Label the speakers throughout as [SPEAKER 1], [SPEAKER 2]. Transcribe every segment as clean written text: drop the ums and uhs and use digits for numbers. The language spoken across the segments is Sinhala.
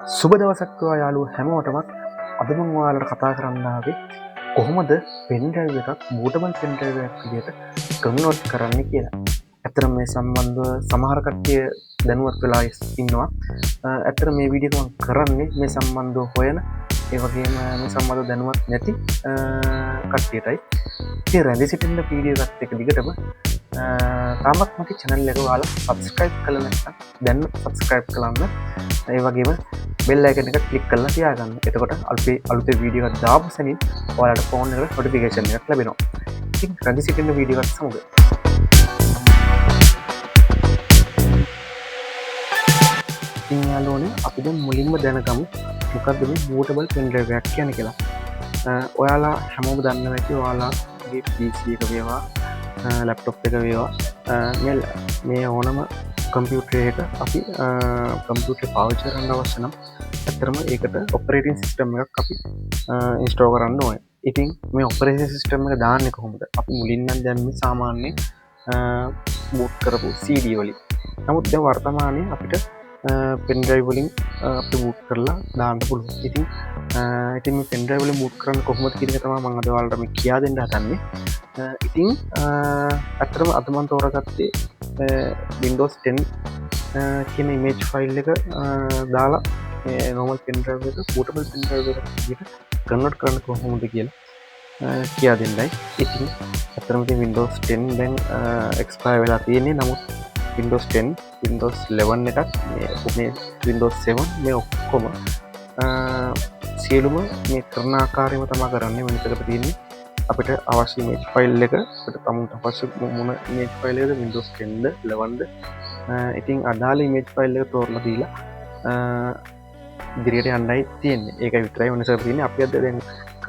[SPEAKER 1] සුබ දවසක් වේවා යාළුවෝ හැමෝටමත්. අද මම ඔයාලට කතා කරන්න ආවේ කොහොමද පෙන් ඩ්‍රයිව් එකක් බූටබල් පෙන් ඩ්‍රයිව් එකක් විදිහට කන්වර්ට් කරන්න කියලා. ඇත්තටම මේ සම්බන්ධව සමහර කට්ටිය දැනුවත් වෙලා ඉන්නවා. ඇත්තට මේ වීඩියෝ එක මම කරන්නේ මේ සම්බන්ධව හොයන ඒ වගේම මේ සම්බන්ධව දැනුවත් නැති කට්ටියටයි. ඉතින් රැඳී සිටින්න වීඩියෝ එකත් එක දිගටම තාමත් මගේ channel එක ඔයාලා subscribe කරලා නැත්නම් දැන් subscribe කරන්න. ඒ වගේම bell icon එක click කරලා තියාගන්න. එතකොට අලුතෙන් වීඩියෝ එකක් දාපු සැනින් ඔයාලට phone එකට notification එකක් ලැබෙනවා. ඉතින් රැඳී සිටින්න වීඩියෝ එකත් සමග ඉතින් යාළුවනේ අපි දැන් මුලින්ම දැනගමු මොකක්ද මේ bootable pen drive එකක් කියන්නේ කියලා. ඔයාලා හැමෝම දන්නවා ඇති ඔයාලාගේ PC එක වේවා ලැප්ටොප් එක වේවා මේ ඕනම කම්පියුටර් එක අපි කම්පියුටර් පාවිච්චි කරන්න අවශ්‍ය නම් ඇත්තටම ඒකට ඔපරේටින් සිස්ටම් එකක් අපි ඉන්ස්ටෝල් කරන්න ඕනේ. ඉතින් මේ ඔපරේටින් සිස්ටම් එක දාන්නේ කොහොමද? අපි මුලින්ම දැන් මේ සාමාන්‍ය බූට් කරපු CD වලින්. නමුත් දැන් වර්තමානයේ අපිට පෙන් ඩ්‍රයිව් වලින් අපිට බූට් කරලා දාන්න පුළුවන්. ඉතින් මේ පෙන් ඩ්‍රයිව් වලින් බූට් කරන්න කොහොමද කියන එක තමයි මම අද ඔයාලට මේ කියා දෙන්න හදන්නේ. ඉතින් ඇත්තටම අද මම තෝරගත්තේ Windows 10 කියන image file එක දාලා normal pen drive එක bootable pen drive එකට විදිහට convert කරන්න කොහොමද කියලා කියා දෙන්නයි. ඉතින් ඇත්තටම ඉතින් Windows 10 දැන් expire වෙලා තියෙන්නේ. නමුත් Windows 10, Windows 11 එකත් මේ Windows 7 මේ ඔක්කොම සියලුම මේ කරන ආකාරයම තමයි කරන්නේ. වෙනසකට තියෙන්නේ අපිට අවශ්‍ය image file එක අපිට තමුන්ට අවශ්‍ය මොන image file එකද Windows 10ද 11ද ඉතින් අදාළ image file එක තෝරලා දීලා ඉදිරියට යන්නයි තියෙන්නේ. ඒක විතරයි වෙනසක් තියෙන්නේ. අපි අද දැන්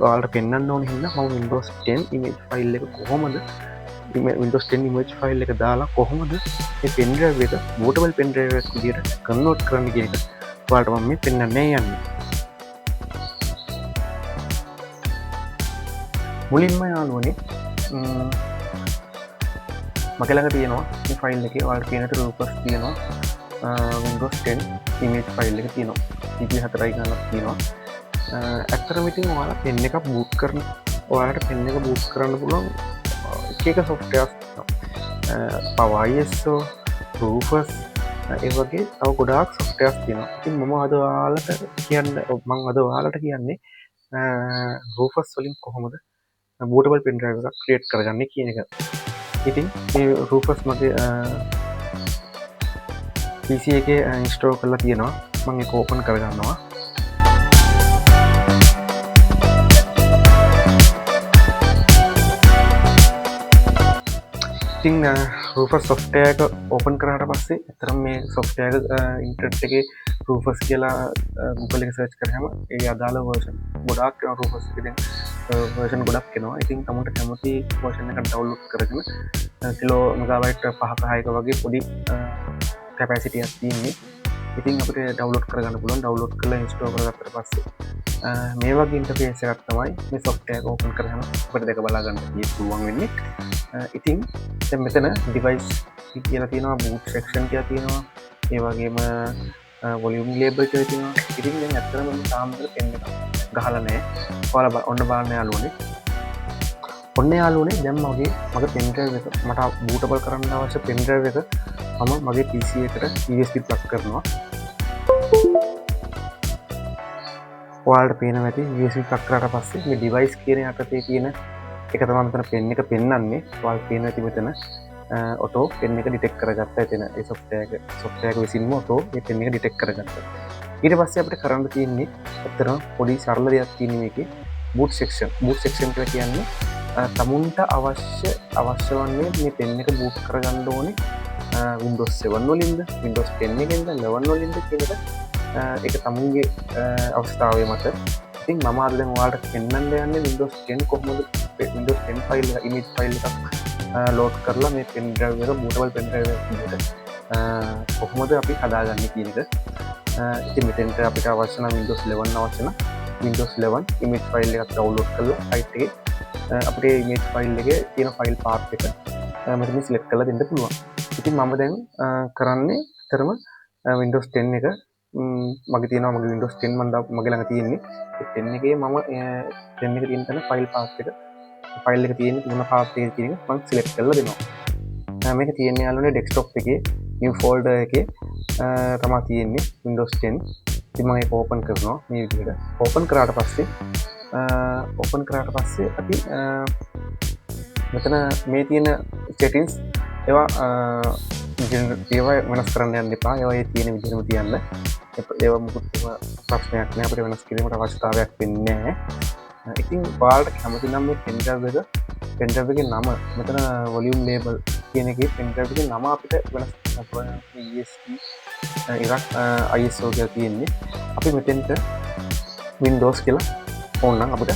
[SPEAKER 1] ඔයාලට පෙන්වන්න ඕනේ හින්දා මම Windows 10 image file එක කොහොමද Windows 10 image file එක දාලා කොහොමද මේ pen drive එක bootable pen drive එකක් විදිහට convert කරන්න කියන එක ඔයාලට මම මේ පෙන්වන්නයි යන්නේ. මුලින්ම යාළුවනේ මගේ ළඟ තියෙනවා මේ ෆයිල් එකේ ඔයාලට පේන විදිහට රූපස් තියෙනවා. Windows 10 image file එක තියෙනවා. CP 4යි ගන්නක් තියෙනවා. ඇත්තටම ඉතින් ඔයාලා pen එක boot කරන ඔයාලට pen එක boot කරන්න පුළුවන් එක softwares තියෙනවා. Power ISO, Rufus ඒ වගේ තව ගොඩාක් softwares තියෙනවා. ඉතින් මම අද ඔයාලට කියන්නේ Rufus වලින් කොහොමද bootable pen drive එකක් create කරගන්නේ කියන එක. ඉතින් මේ Rufus මගේ PC එකේ install කරලා තියෙනවා. මම ඒක open කරගන්නවා. ඉතින් Rufus software එක open කරාට පස්සේ අතරම මේ software එක internet එකේ Rufus කියලා Google එකේ search කරාම ඒ අදාළ version ගොඩාක් එනවා. Rufus එකේ දැන් version ගොඩක් එනවා. ඉතින් තමුන්ට කැමති version එකක් download කරගෙන කිලෝ මෙගාබයිට් 5ක 6ක වගේ පොඩි capacity එකක් තියෙන්නේ. ඉතින් අපිට download කරගන්න පුළුවන්. download කරලා install කරගත්තට පස්සේ මේ වගේ interface එකක් තමයි මේ software එක open කරාම අපිට දැක බලා ගන්න පුළුවන් වෙන්නේ. ඉතින් දැන් මෙතන device කියලා තියෙනවා, boot section කියලා තියෙනවා, ඒ වගේම volume label කියලා තියෙනවා. ඉතින් දැන් ඇත්තටම මම තාම pen එක ගහලා නැහැ. ඔයාලා ඔන්න බලන්න යාළුවනේ. ඔන්න යාළුවනේ දැන් මගේ pen drive එක මට bootable කරන්න අවශ්‍ය pen drive එක මම මගේ PC එකට USB plug කරනවා. ඔයාලට පේනවා ඇති USB plug කරාට පස්සේ මේ device කියන යටතේ තියෙන එක තමයි මෙතන pen එක පෙන්වන්නේ. ඔයාලට පේනවා ඇති මෙතන auto pen එක detect කරගත්තා. එතන ඒ software එක විසින්ම auto මේ pen එක detect කරගත්තා. ඊට පස්සේ අපිට කරන්න තියෙන්නේ අතරම පොඩි සරල දෙයක් තියෙන මේකේ boot section කියලා කියන්නේ තමුන්ට අවශ්‍ය වන්නේ මේ pen එක boot කරගන්න ඕනේ Windows 7 වලින්ද Windows 10 එකෙන්ද 11 වලින්ද කියන එක තමුන්ගේ අවස්ථාවේ මත. ඉතින් මම අද දැන් ඔයාලට පෙන්වන්න යන්නේ Windows 10 කොහොමද Windows 10 file එක image file එකක් load කරලා මේ pen drive එක bootable pen drive එකක් විදිහට කොහොමද අපි හදාගන්නේ කියන එක. ඉතින් මෙතෙන්ට අපිට අවශ්‍ය නම් Windows 11 අවශ්‍ය නම් Windows 11 image file එකක් download කරලා site එකේ අපේ image file එකේ තියෙන file path එක මෙතන select කරලා දෙන්න පුළුවන්. ඉතින් මම දැන් කරන්නේ අතරම Windows 10 එක මගේ තියෙනවා මගේ Windows 10 මගේ ළඟ තියෙන්නේ. ඒ 10 එකේ මම 10 එක තියෙන තැන ෆයිල් පාත් එක ෆයිල් එක තියෙන තුන පාත් එකේ කියන එක මම සිලෙක්ට් කරලා දෙනවා. මේක තියෙන්නේ යාළුවනේ ඩෙස්ක්ටොප් එකේ new folder එකේ තමයි තියෙන්නේ Windows 10. ඉතින් මම ඒක ඕපන් කරනවා මේ විදිහට. ඕපන් කරාට පස්සේ අපි මෙතන මේ තියෙන settings ඒවා වෙනස් කරන්න යන්න එපා. ඒවා ඒ තියෙන විදිහටම තියන්න. ඒවා මුකුත් ප්‍රශ්නයක් නෑ. අපිට වෙනස් කිරීමට අවශ්‍යතාවයක් වෙන්නේ නෑ. ඉතින් ඔයාලට කැමති නම් මේ pen drive එකේ නම මෙතන volume label කියන එකේ pen drive එකේ නම අපිට වෙනස් කරන්න ESP ඉරක් ISO කියලා තියෙන්නේ. අපි මෙතෙන්ට Windows කියලා ඕන නම් අපිට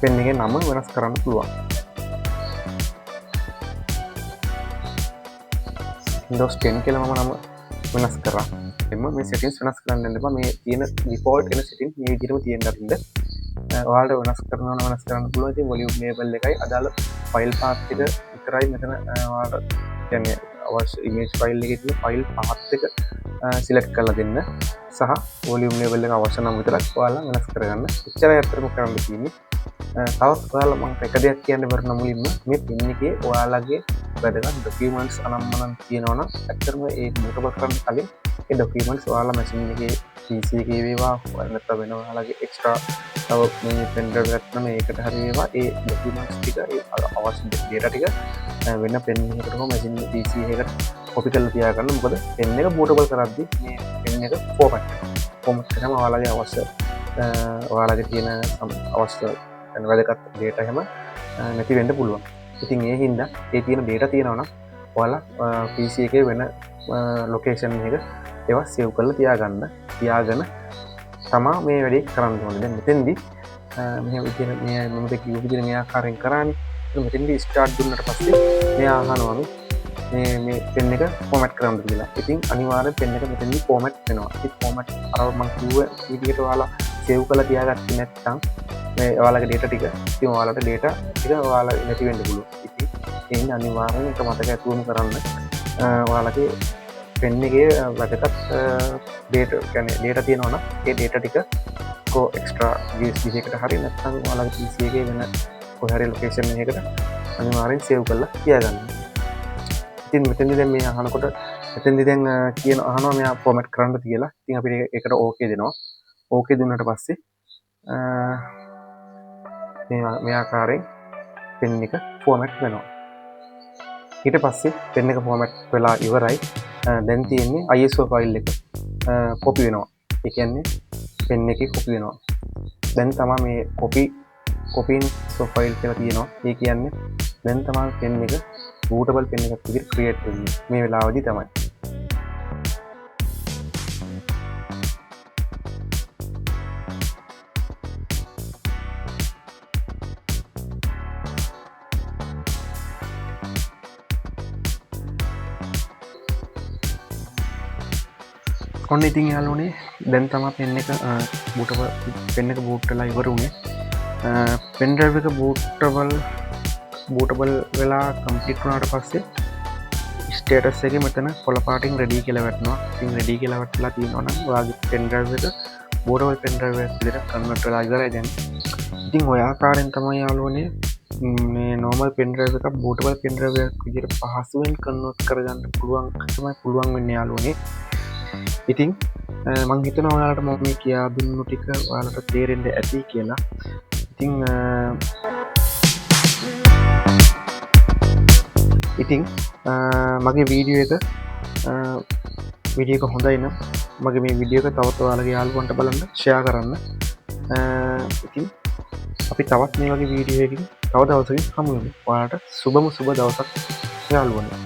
[SPEAKER 1] pen එකේ නම වෙනස් කරන්න පුළුවන්. Windows 10 කියලා මම නම වෙනස් කරා. මේ settings වෙනස් කරන්න යන්න එපා. මේ තියෙන default එන settings මේ විදිහටම තියෙන්න අරින්න. ඔයාලට වෙනස් කරන්න පුළුවන්. ඉතින් volume label එකයි අදාළ file path එක විතරයි මෙතන ඔයාලට කියන්නේ අවශ්‍ය image file එකේ තියෙන file path එක select කරලා දෙන්න සහ volume label එක අවශ්‍ය නම් විතරක් ඔයාලා වෙනස් කරගන්න. එච්චරයි අත්‍තරම කරන්න තියෙන්නේ. තවත් ඔයාලා මම එක දෙයක් කියන්න බැරි නම් මුලින්ම මේ pin එකේ ඔයාලගේ වැදගත් documents අනම්මනම් තියෙනවා නම් ඇත්තටම ඒ bootable කරන්න කලින් ඒ documents ඔයාලා machine එකේ PC එකේ වේවා නැත්නම් වෙන ඔයාලගේ extra තව මේ pen drive එකක් නම් ඒකට හරි වේවා ඒ documents ටික ඒ අවශ්‍ය data ටික වෙන pen එකකට හෝ machine PC එකකට copy කරලා තියාගන්න. මොකද pen එක bootable කරද්දී මේ pen එක format කරාම ඔයාලගේ අවශ්‍ය ඔයාලගේ තියෙන අවශ්‍ය වැදගත් data හැම නැති වෙන්න පුළුවන්. ඉතින් ඒ හින්දා ඒ තියෙන data තියෙනවා නම් ඔයාලා PC එකේ වෙන location එක ඒවා save කරලා තියාගෙන තමා මේ වැඩේ කරන්න ඕනේ. දැන් මෙතෙන්දී මෙහෙම විදිහට මම කිව්ව විදිහට මේ ආකාරයෙන් කරානේ. මෙතෙන්දී start දුන්නට පස්සේ මෙයා අහනවා මේ pen එක format කරන්න කියලා. ඉතින් අනිවාර්යෙන් pen එක මෙතෙන්දී format වෙනවා. ඉතින් format අර මම කිව්ව විදිහට ඔයාලා save කරලා තියාගත්තේ නැත්නම් මේ ඔයාලගේ data ටික ඉතින් ඔයාලට data ටික ඔයාලා නැති වෙන්න පුළුවන්. ඉතින් ඒ හින්දා අනිවාර්යෙන් ඒක මතක ඇතුවම කරන්න. ඔයාලගේ pen එකේ වැදගත් data කියන්නේ data තියෙනවා නම් ඒ data ටික extra USB එකකට හරි නැත්නම් ඔයාලගේ PC එකේ වෙන කොහේ හරි location එකකට අනිවාර්යෙන් save කරලා තියාගන්න. ඉතින් මෙතෙන්දී දැන් මේ අහනකොට මෙතෙන්දී දැන් අහනවා මෙයා format කරන්නද කියලා. ඉතින් අපි ඒකට okay දෙනවා. okay දුන්නාට පස්සේ මේ ආකාරයෙන් pen එක format වෙනවා. ඊට පස්සේ pen එක format වෙලා ඉවරයි. දැන් තියෙන්නේ ISO file එක copy වෙනවා. ඒ කියන්නේ pen එකේ copy වෙනවා. දැන් තමයි මේ copying ISO file කියලා තියෙනවා. ඒ කියන්නේ දැන් තමයි pen එක bootable pen එකක් විදිහට create වෙන්නේ. මේ වෙලාවදී තමයි. ඔන්න ඉතින් යාළුවනේ දැන් තමයි pen එක boot වෙලා ඉවර වුණේ. pen drive එක bootable වෙලා complete වුණාට පස්සේ status එකේ මෙතන කොළ පාටින් ready කියලා වැටෙනවා. ඉතින් ready කියලා වැටලා තියෙනවා නම් ඔයාගේ pen drive එක bootable pen drive එකක් විදිහට convert වෙලා ඉවරයි දැන්. ඉතින් ඔය ආකාරයෙන් තමයි යාළුවනේ මේ normal pen drive එකක් bootable pen drive එකක් විදිහට පහසුවෙන් convert කරගන්න පුළුවන් වෙන්නේ යාළුවනේ. ඉතින් මං හිතනවා ඔයාලට මම මේ කියා දුන්නු ටික ඔයාලට තේරෙන්න ඇති කියලා. ඉතින් මගේ වීඩියෝ එක හොඳයි නම් මගේ මේ වීඩියෝ එක තවත් ඔයාලගේ යාළුවන්ට බලන්න ෂෙයා කරන්න. ඉතින් අපි තවත් මේ වගේ වීඩියෝ එකකින් තව දවසකින් හමු වෙමු. ඔයාලට සුබ දවසක් යාළුවනේ.